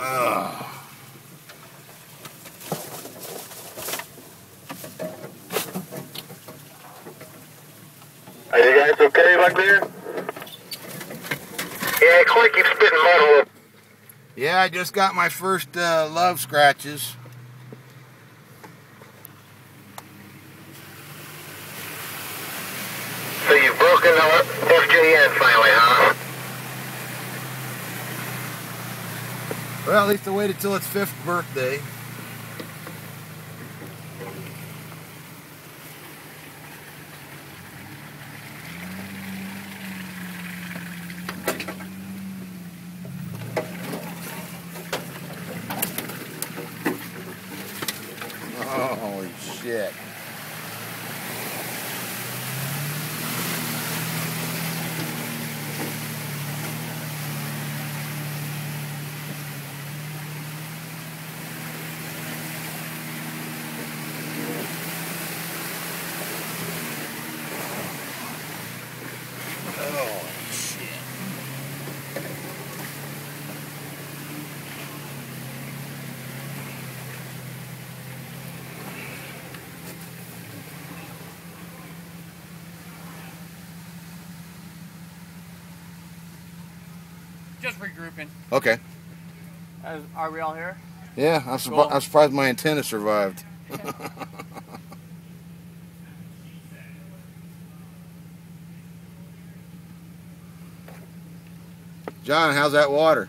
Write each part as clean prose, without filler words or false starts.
Are you guys okay back there? Yeah, Clay keeps spitting mud. Yeah, I just got my first love scratches. So you've broken the FJN finally, huh? Well, at least I waited till its 5th birthday. Oh, holy shit. Oh, shit. Just regrouping. Okay. Are we all here? Yeah, I'm surprised my antenna survived. John, how's that water?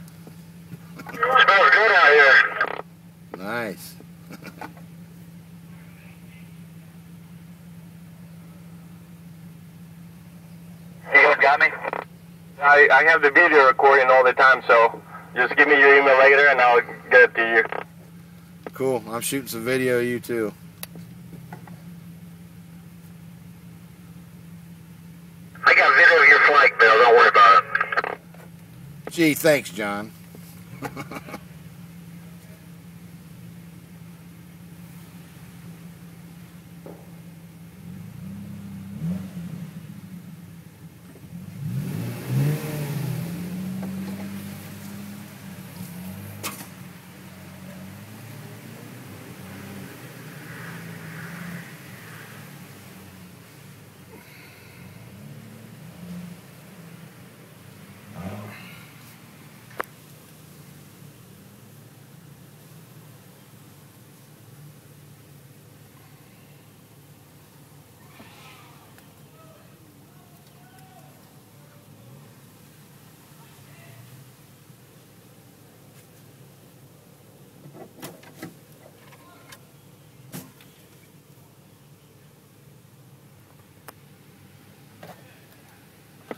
Smells good out here. Nice. You guys got me? I have the video recording all the time, so just give me your email later and I'll get it to you. Cool. I'm shooting some video of you too. I got video of your flight, Bill. Don't worry about it. Gee, thanks, John.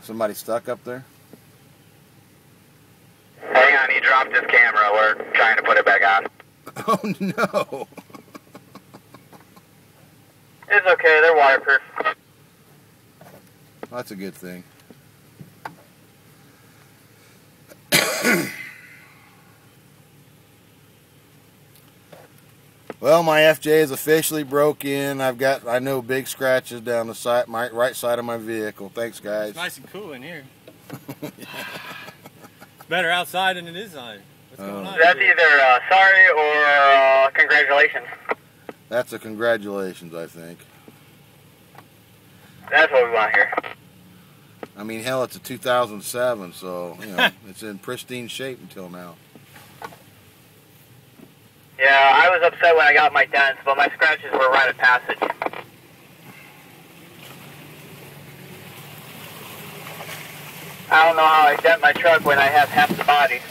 Somebody stuck up there? Hang on, he dropped his camera. We're trying to put it back on. Oh no! It's okay, they're waterproof. That's a good thing. Well, my FJ is officially broke in. I know big scratches down the side, my right side of my vehicle. Thanks, guys. It's nice and cool in here. It's better outside than it is inside. What's going on? That's either sorry or congratulations. That's a congratulations, I think. That's what we want here. I mean, hell, it's a 2007, so, you know, it's in pristine shape until now. Yeah, I was upset when I got my dents, but my scratches were rite of passage. I don't know how I dent my truck when I have half the body.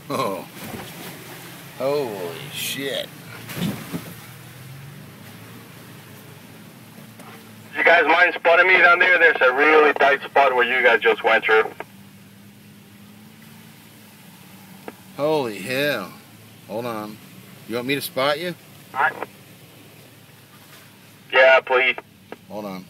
Oh. Holy shit. You guys mind spotting me down there? There's a really tight spot where you guys just went through. Holy hell. Hold on. You want me to spot you? Yeah, please. Hold on.